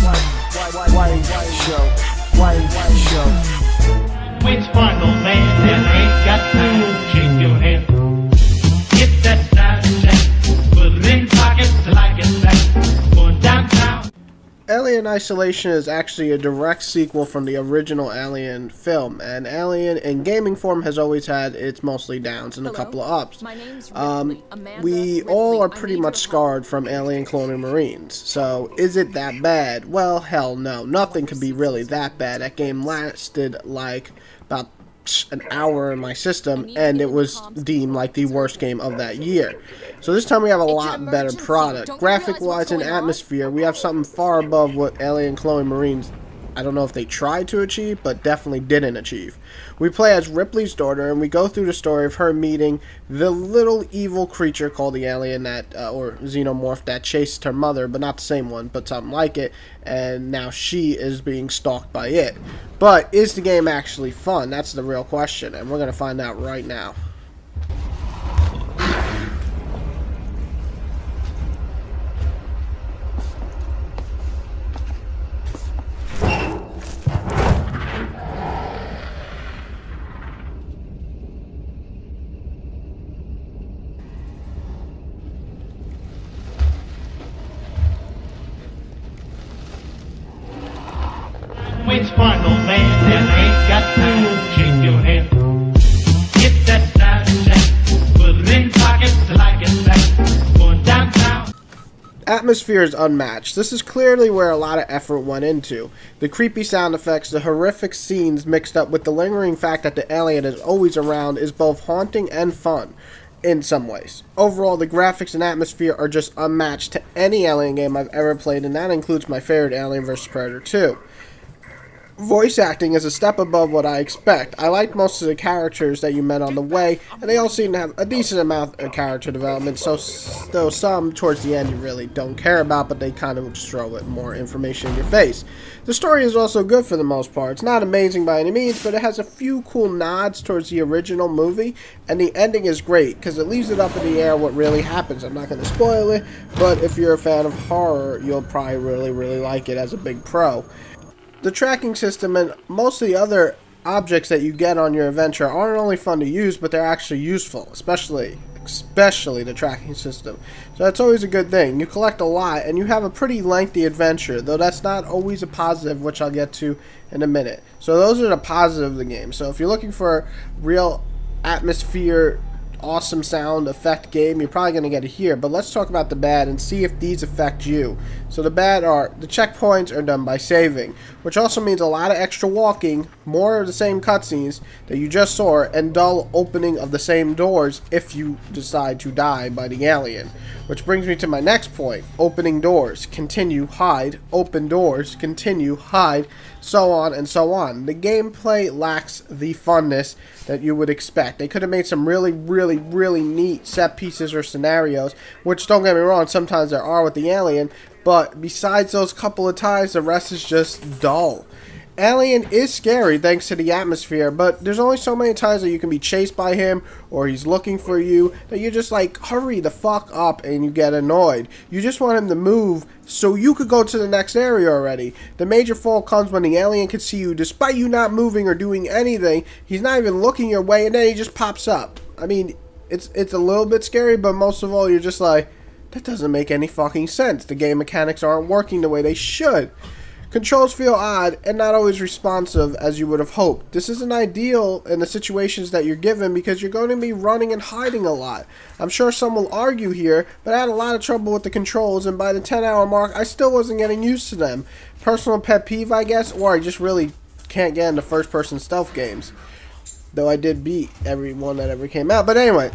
White show. Which sparkle man that ain't got time to shake your head? Get that side check, put it in pockets like it's back. Going downtown. Alien Isolation is actually a direct sequel from the original Alien film, and Alien in gaming form has always had its mostly downs and a couple of ups. We all are pretty much scarred from Alien Colonial Marines, so is it that bad? Well, hell no. Nothing could be really that bad. That game lasted like about an hour in my system, and it was deemed like the worst game of that year. So this time we have a lot better product. Graphic-wise and atmosphere, we have something far above what Alien Colonial Marines, I don't know if they tried to achieve, but definitely didn't achieve. We play as Ripley's daughter, and we go through the story of her meeting the little evil creature called the alien that, or xenomorph that chased her mother, but not the same one, but something like it, and now she is being stalked by it. But is the game actually fun? That's the real question, and we're going to find out right now. Which sparkle man that ain't got time to shake your head? Get that side check, put it in pockets like it's back. Going downtown. Atmosphere is unmatched. This is clearly where a lot of effort went into. The creepy sound effects, the horrific scenes mixed up with the lingering fact that the alien is always around is both haunting and fun in some ways. Overall, the graphics and atmosphere are just unmatched to any Alien game I've ever played, and that includes my favorite Alien vs. Predator 2. Voice acting is a step above what I expect. I liked most of the characters that you met on the way, and they all seem to have a decent amount of character development, so though some towards the end you really don't care about, but they kind of just throw it more information in your face. The story is also good for the most part. It's not amazing by any means, but it has a few cool nods towards the original movie, and the ending is great, because it leaves it up in the air what really happens. I'm not going to spoil it, but if you're a fan of horror, you'll probably really like it as a big pro. The tracking system and most of the other objects that you get on your adventure aren't only fun to use, but they're actually useful, especially the tracking system. So that's always a good thing. You collect a lot, and you have a pretty lengthy adventure, though that's not always a positive, which I'll get to in a minute. So those are the positives of the game. So if you're looking for real atmosphere, awesome sound effect game, you're probably going to get it here. But let's talk about the bad and see if these affect you. So the bad are the checkpoints are done by saving, which also means a lot of extra walking, more of the same cutscenes that you just saw, and dull opening of the same doors if you decide to die by the alien. Which brings me to my next point. Opening doors, continue, hide, open doors, continue, hide, so on and so on. The gameplay lacks the funness that you would expect. They could have made some really neat set pieces or scenarios, which, don't get me wrong, sometimes there are with the alien, but besides those couple of times, the rest is just dull. Alien is scary thanks to the atmosphere, but there's only so many times that you can be chased by him or he's looking for you that you're just like, hurry the fuck up, and you get annoyed. You just want him to move so you could go to the next area already. The major fault comes when the alien can see you despite you not moving or doing anything. He's not even looking your way, and then he just pops up. I mean, it's a little bit scary, but most of all, you're just like, that doesn't make any fucking sense. The game mechanics aren't working the way they should. Controls feel odd and not always responsive as you would have hoped. This isn't ideal in the situations that you're given because you're going to be running and hiding a lot. I'm sure some will argue here, but I had a lot of trouble with the controls, and by the 10-hour mark, I still wasn't getting used to them. Personal pet peeve, I guess, or I just really can't get into first-person stealth games. Though I did beat every one that ever came out. But anyway,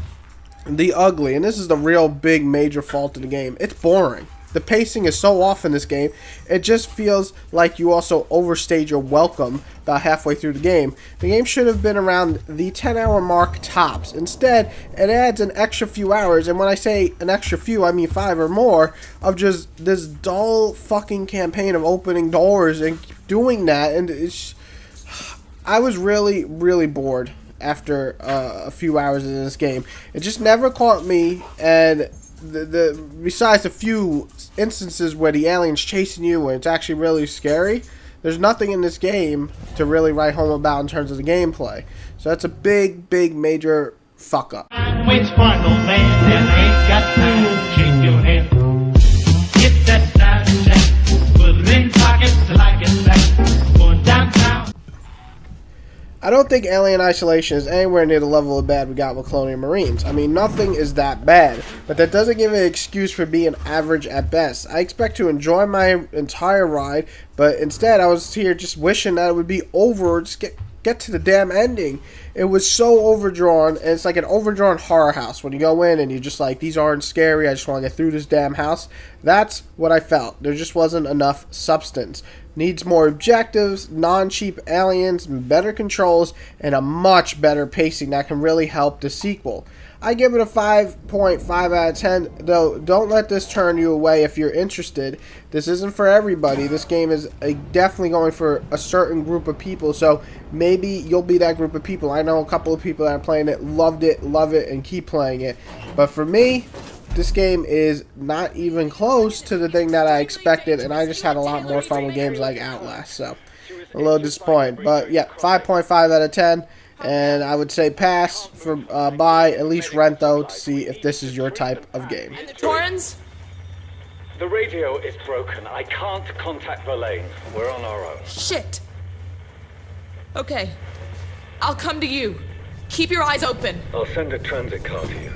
the ugly, and this is the real big major fault of the game. It's boring. The pacing is so off in this game, it just feels like you also overstayed your welcome about halfway through the game. The game should have been around the 10-hour mark tops. Instead, it adds an extra few hours, and when I say an extra few, I mean 5 or more, of just this dull fucking campaign of opening doors and doing that, and I was really bored after a few hours in this game. It just never caught me, and besides a few instances where the alien's chasing you and it's actually really scary, there's nothing in this game to really write home about in terms of the gameplay. So that's a big major fuck up. With Sparkle Man, then ain't got to shake your head. Get that Snapchat, put it in pockets like it's back. Going downtown. I don't think Alien Isolation is anywhere near the level of bad we got with Colonial Marines. I mean, nothing is that bad, but that doesn't give me an excuse for being average at best. I expect to enjoy my entire ride, but instead I was here just wishing that it would be over or just get to the damn ending. It was so overdrawn, and it's like an overdrawn horror house when you go in and you're just like, these aren't scary, I just want to get through this damn house. That's what I felt. There just wasn't enough substance. Needs more objectives, non-cheap aliens, better controls, and a much better pacing that can really help the sequel. I give it a 5.5 out of 10, though don't let this turn you away if you're interested. This isn't for everybody. This game is definitely going for a certain group of people, so maybe you'll be that group of people. I know a couple of people that are playing it, loved it, love it, and keep playing it. But for me, this game is not even close to the thing that I expected, and I just had a lot more fun with games like Outlast, so a little disappointed. But yeah, 5.5 out of 10. And I would say pass for buy, at least rent though, to see if this is your type of game. And the Torrens? The radio is broken. I can't contact Verlaine. We're on our own. Shit. Okay. I'll come to you. Keep your eyes open. I'll send a transit car to you.